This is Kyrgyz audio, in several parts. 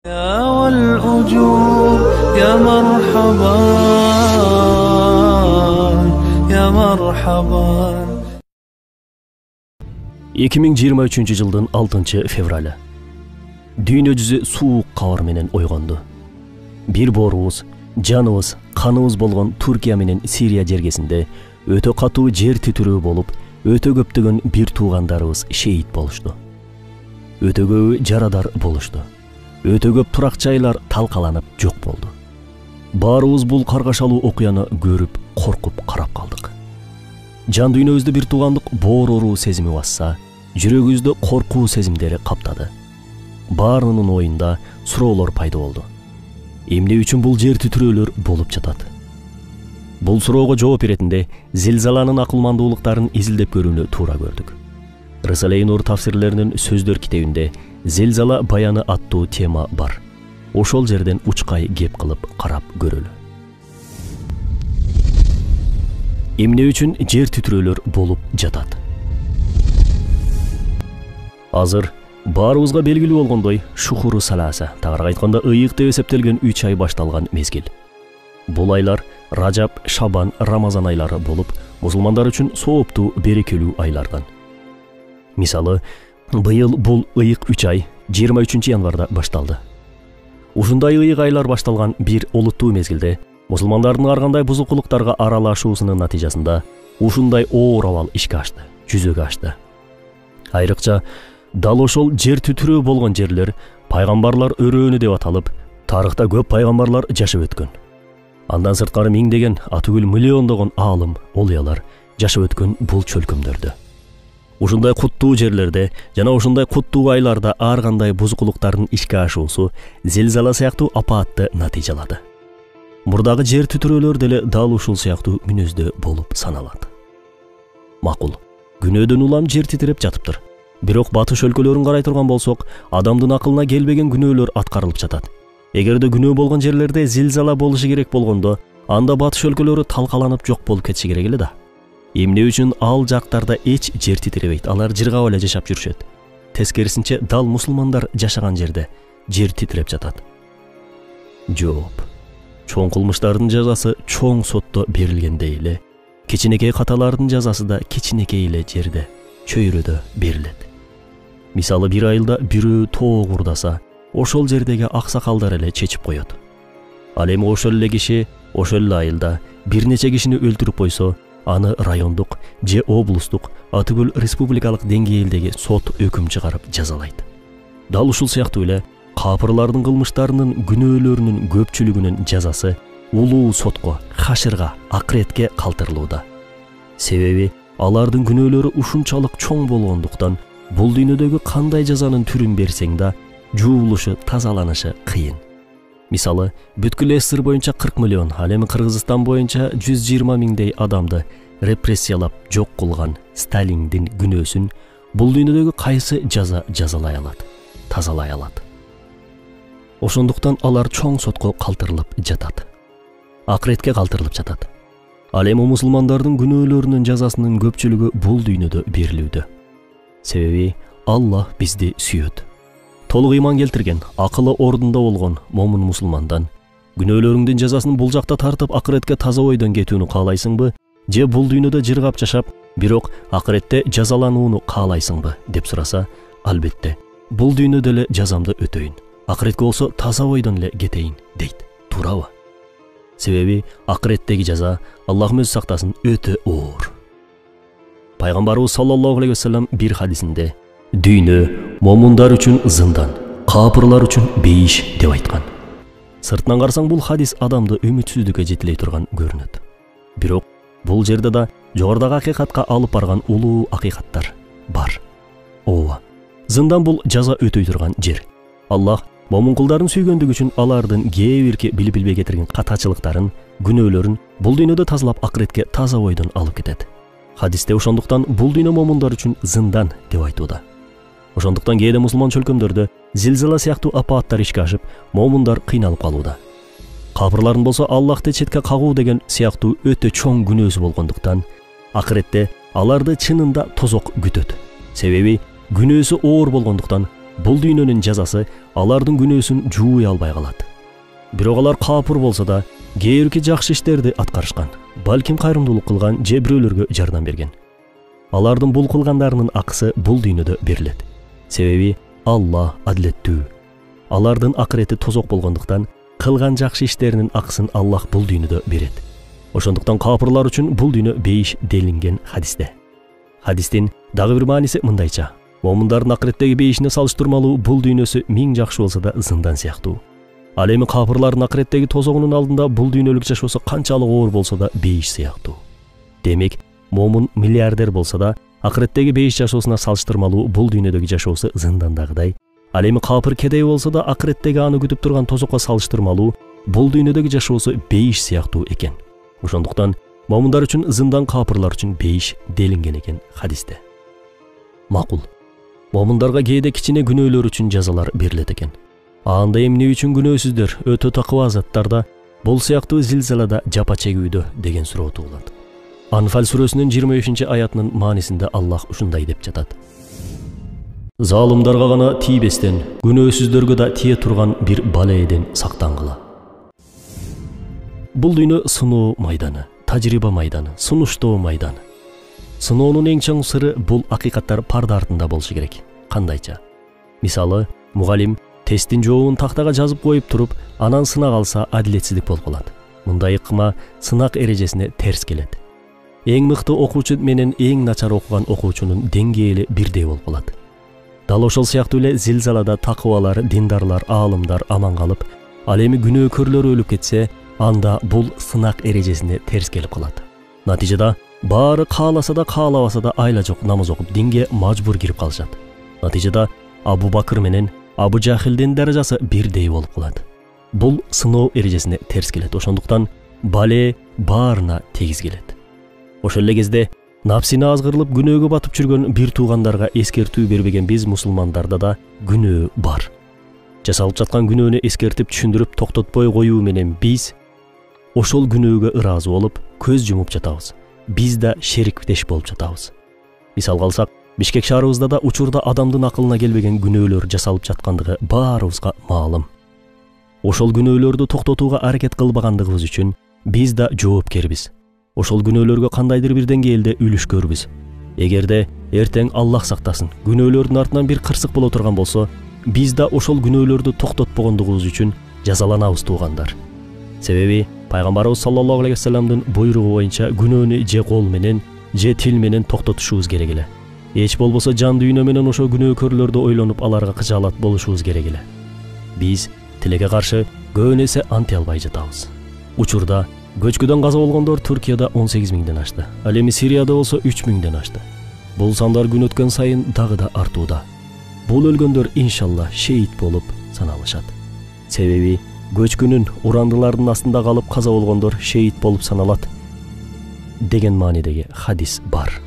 يا والأجور يا مرحبا يا مرحبا 2023 жылдын 6 февралы. Дүйнө жүзү суук кабар менен ойгонду. Бир боорубуз, жаныбыз, каныбыз болгон Туркия менен Сирия жергесинде өтө катуу жер титирөө болуп, өтө көптөгөн бир туугандарыбыз шейит болушту. Өтө көбү жарадар болушту. Өтө көп турак жайлар талкаланып жок болду. Баарыбыз бул каргашалуу окуяны көрүп, коркуп карап калдык. Жан дүйнөбүздө бир туугандык боороруу сезими басса, жүрөгүбүздө коркуу сезимдери каптады. Баарынын оюнда суроолор пайда болду. Эмне үчүн бул жер титирөөлөр болуп жатат? Бул суроого жооп беретинде зилзаланын акылмандуулуктарын изилдеп көрүүнү туура көрдүк. Рисале-и Нур тафсирлеринин сөздөр китебинде зилзала баяны аттуу тема бар. Ошол жерден учкай кеп кылып карап көрөлү. Эмне үчүн жер титирөөлөр болуп жатат? Азыр баарыбызга белгилүү болгондой, Шухуру Саласа, тагыраак айтканда ыйык деп эсептелген 3 ай башталган мезгил. Бул айлар Ражаб, Шабан, Рамазан айлары болуп, мусулмандар үчүн сооптуу, берекелүү айлардан. Мисалы, быйыл бул ыйык 3 ай 23 январда башталды. Ушундай ыйык айлар башталган бир олуттуу мезгилде мусулмандардын ар кандай бузукулуктарга аралашуусунун натыйжасында ушундай оор абал ишке ашты, жүзөгө ашты. Айрыкча дал ошол жер титирөө болгон жерлер пайгамбарлар өрөөнү деп аталып, тарыхта көп пайгамбарлар жашап өткөн. Андан сырткары миңдеген, атүгүл миллиондогон аалым, олуялар жашап өткөн бул чөлкөмдөрдө. Ушундай куттуу жерлерде жана ушундай куттуу айларда ар кандай бузукулуктардын ишке ашуусу зилзала сыяктуу апаатты натыйжалады. Мурдагы жер титирөөлөр деле дал ушул сыяктуу мүнөздө болуп саналат. Макул, күнөөдөн улам жер титиреп жатыптыр. Бирок батыш өлкөлөрүн карай турган болсок, адамдын акылына келбеген күнөөлөр аткарылып жатат. Эгерде күнөө болгон жерлерде зилзала болушу керек болгондо, анда батыш өлкөлөрү талкаланып жок болуп кетиши керек эле да. Эмне үчүн ал жактарда эч жер титиребейт, алар жыргап эле жашап жүрүшөт. Тескерисинче дал мусулмандар жашаган жерде жер титиреп жатат. Жооп. Чоң кылмыштардын жазасы чоң сотто берилгендей эле, кичинекей каталардын жазасы да кичинекей эле жерде, чөйрөдө берилет. Мисалы, бир айылда бирөө тоо курдаса, ошол жердеги аксакалдар эле чечип коет. Ал эми ошол эле киши ошол эле айылда бир нече кишини өлтүрүп койсо, аны райондук же облустук, атүгүл республикалык деңгээлдеги сот өкүм чыгарып жазалайт. Дал ушул сыяктуу эле капырлардын кылмыштарынын күнөөлөрүнүн көпчүлүгүнүн жазасы улуу сотко, хашырга, акыретке калтырылууда. Себеби алардын күнөөлөрү ушунчалык чоң болгондуктан, бул дүйнөдөгү кандай жазанын түрүн берсең да, жуулушу, тазаланышы кыйын. Мисалы, бүткүл СССР боюнча 40 миллион, ал эми Кыргызстан боюнча 120 миңдей адамды репрессиялап жок кылган Сталиндин күнөөсүн бул дүйнөдөгү кайсы жаза жазалай алат, тазалай алат? Ошондуктан алар чоң сотко калтырылып жатат. Акыретке калтырылып жатат. Ал эми мусулмандардын күнөөлөрүнүн жазасынын көпчүлүгү бул дүйнөдө берилүүдө. Себеби Аллах бизди сүйөт. Толук ыйман келтирген, акылы ордунда болгон момун мусулмандан күнөөлөрүңдүн жазасын бул жакта тартып акыретке таза ойдон кетүүнү каалайсыңбы, же бул дүйнөдө жыргап жашап, бирок акыретте жазаланууну каалайсыңбы деп сураса, албетте бул дүйнөдө эле жазамды өтөйүн, акыретке болсо таза ойдон эле кетейин дейт. Туурабы? Себеби акыреттеги жаза, Аллахым өзү сактасын, өтө оор. Пайгамбарыбыз саллаллаху алейхи вассалам бир хадисинде дүйнө момундар үчүн зындан, капырлар үчүн бейиш деп айткан. Сыртынан карасаң бул хадис адамды үмүтсүздүккө жетелей турган көрүнөт. Бирок бул жерде да жогорудагы акыйкатка алып барган улуу акыйкаттар бар. Ооба, зындан бул жаза өтөй турган жер. Аллах момун кулдарын сүйгөндүгү үчүн алардын кээ бирки билип билбей кетирген катачылыктарын, күнөөлөрүн бул дүйнөдө тазалап акыретке таза ойдон алып кетет. Хадисте ошондуктан бул дүйнө момундар үчүн зындан деп айтууда. Ошондуктан кээде мусулман чөлкөмдөрдө зилзала сыяктуу апааттар ишке ашып, момундар кыйналып калууда. Капырлардын болсо Аллахты четке кагуу деген сыяктуу өтө чоң күнөөсү болгондуктан, акыретте аларды чынында тозок күтөт. Себеби күнөөсү оор болгондуктан Бул дүйнөнүн жазасы алардын күнөөсүн жууй албай калат. Бирок алар капыр болсо да, кээбирки жакшы иштерди аткарышкан, балким кайрымдуулук кылган же бирөөлөргө жардам берген. Алардын бул кылгандарынын акысы бул дүйнөдө берилет. Себеби Алла адилеттүү. Алардын акырети тозок болгондуктан кылган жакшы иштеринин акысын Аллах бул дүйнөдө берет. Ошондуктан капырлар үчүн бул дүйнө бейиш делинген хадисте. Хадистин дагы бир мааниси мындайча: момундардын акыреттеги бейишине салыштырмалуу бул дүйнөсү миң жакшы болсо да зындан сыяктуу. Ал эми капырлардын акыреттеги тозогунун алдында бул дүйнөлүк жашоосу канчалык оор болсо да бейиш сыяктуу. Демек, момун миллиардер болсо да акыреттеги бейиш жашоосуна салыштырмалуу бул дүйнөдөгү жашоосу зындандагыдай, ал эми капыр кедей болсо да акыреттеги аны күтүп турган тозокко салыштырмалуу бул дүйнөдөгү жашоосу бейиш сыяктуу экен. Ошондуктан момундар үчүн зындан, капырлар үчүн бейиш делинген экен хадисте. Макул. Момундарга кээде кичине күнөөлөр үчүн жазалар берилет экен. Анда эмне үчүн күнөөсүздөр, өтө такыба заттарда бул сыяктуу зилзалада жапа чегүүдө деген суроо туулат. Анфал сүрөсүнүн 25-аятынын маанисинде Аллах ушундай деп жатат: Залымдарга гана тийбестен, күнөөсүздөргө да тие турган бир балээден сактангыла. Бул дүйнө сыноо майданы, тажрыйба майданы, сунуштоо майданы. Сыноонун эң чоң сыры бул акыйкаттар парда артында болушу керек. Кандайча? Мисалы, мугалим тесттин жообун тактага жазып коюп туруп, анан сынак алса адилетсиздик болуп калат. Мындай ыкма сынак эрежесине терс келет. Эң мыкты окуучу менен эң начар окуган окуучунун деңгээли бирдей болуп калат. Дал ошол сыяктуу эле зилзалада такыбалар, диндарлар, аалымдар аман калып, ал эми күнөөкөрлөр өлүп кетсе, анда бул сынак эрежесине терс келип калат. Натыйжада баары кааласа да каалабаса да айла жок намаз окуп динге мажбур кирип калышат. Натыйжада Абу Бакыр менен Абу Жахилдин даражасы бирдей болуп калат. Бул сыноо эрежесине терс келет. Ошондуктан бале баарына тегиз келет. Ошол эле кезде напсине азгырылып күнөөгө батып жүргөн бир туугандарга эскертүү бербеген биз мусулмандарда да күнөө бар. Жасалып жаткан күнөөнү эскертип түшүндүрүп токтотпой коюу менен биз ошол күнөөгө ыраазы болуп көз жумуп жатабыз. Биз да шериктеш болуп жатабыз. Мисалга алсак, Бишкек шаарыбызда да учурда адамдын акылына келбеген күнөөлөр жасалып жаткандыгы баарыбызга маалым. Ошол күнөөлөрдү токтотууга аракет кылбагандыгыбыз үчүн биз да жоопкербиз. Ошол күнөөлөргө кандайдыр бир деңгээлде үлүшкөрбүз. Эгерде эртең Аллах сактасын, күнөөлөрдүн артынан бир кырсык боло турган болсо, биз да ошол күнөөлөрдү токтотпогондугубуз үчүн жазаланабыз туугандар. Себеби пайгамбарыбыз саллаллаху алейхи вассаламдын буйругу боюнча күнөөнү же кол менен, же тил менен токтотушубуз керек эле. Эч болбосо жан дүйнө менен ошо күнөөкөрлөрдү ойлонуп аларга кыжаалат болушубуз керек эле. Биз тилекке каршы көп нерсе анте албай жатабыз. Учурда көчкүдөн каза болгондор Түркияда 18 миңден ашты. Ал эми Сирияда болсо 3 миңден ашты. Бул сандар күн өткөн сайын дагы да артууда. Бул өлгөндөр иншалла шейит болуп саналышат. Себеби көчкүнүн урандылардын астында калып каза болгондор шейит болуп саналат деген маанидеги хадис бар.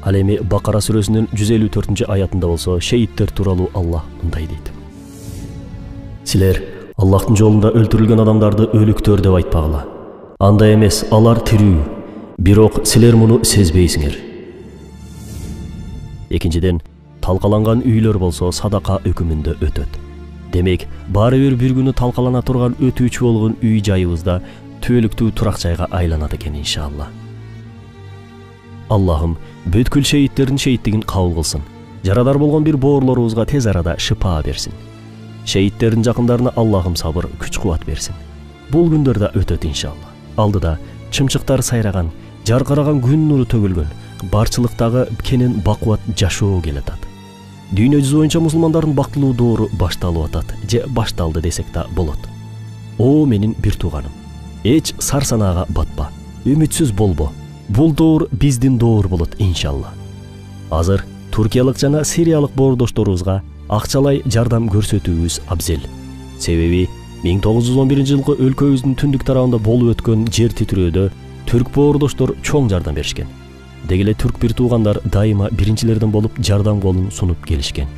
Ал эми Бакара сүрөсүнүн 154-аятында болсо шейиттер тууралуу Аллах мындай дейт: Силер Аллахтын жолунда өлтүрүлгөн адамдарды өлүктөр деп айтпагыла. Андай эмес, алар тирүү, бирок силер муну сезбейсиңер. Экинчиден, талкаланган үйлөр болсо садака өкүмүндө өтөт. Демек, баары бир күнү талкалана турган өтүүчү болгон үй жайыбызда түбөлүктүү турак жайга айланат экен иншалла. Аллахым бүткүл шейиттердин шейиттигин кабыл кылсын. Жарадар болгон бир боорлорубузга тез арада шыпа берсин. Шейиттердин жакындарына Аллахым сабыр, күч-кубат берсин. Бул күндөр да өтөт иншалла. Алдыда чымчыктар сайраган, жаркыраган күн нуру төгүлгөн, барчылыктагы кенен бакубат жашоо келатат. Дүйнө жүзү боюнча мусулмандардын бактылуу доору башталып атат, же башталды десек да болот. О менин бир тууганым, эч сарсанаага батпа, үмүтсүз болбо. Бул доор биздин доор болот иншалла. Азыр туркиялык жана сириялык боордошторубузга акчалай жардам көрсөтүүбүз абзел. Себеби 1911-жылкы өлкөбүздүн түндүк тарабында болуп өткөн жер титирөөдө түрк боордоштор чоң жардам беришкен. Деги эле түрк бир туугандар дайыма биринчилерден болуп жардам колун сунуп келишкен.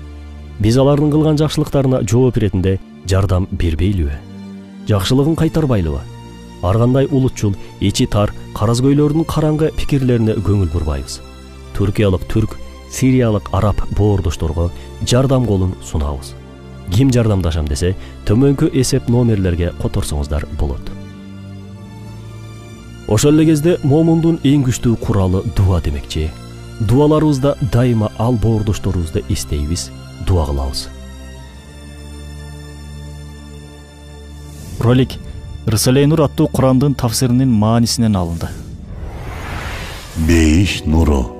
Биз алардын кылган жакшылыктарына жооп иретинде жардам бербейлүбү? Жакшылыгын кайтарбайлыбы? Ар кандай улутчул, ичи тар, каразгөйлөрдүн караңгы пикирлерине көңүл бурбайбыз. Түркиялык түрк, сириялык араб боордошторго жардам колун сунабыз. Ким жардамдашам десе, төмөнкү эсеп номерлерге которсоңуздар болот. Ошол эле кезде момундун эң күчтүү куралы дуа демекчи. Дуаларыбызда дайыма ал боордошторубузду эстейбиз, дуа кылабыз. Ролик Рисале-и Нур аттуу Курандын тафсиринин маанисинен алынды. Бейиш нуру.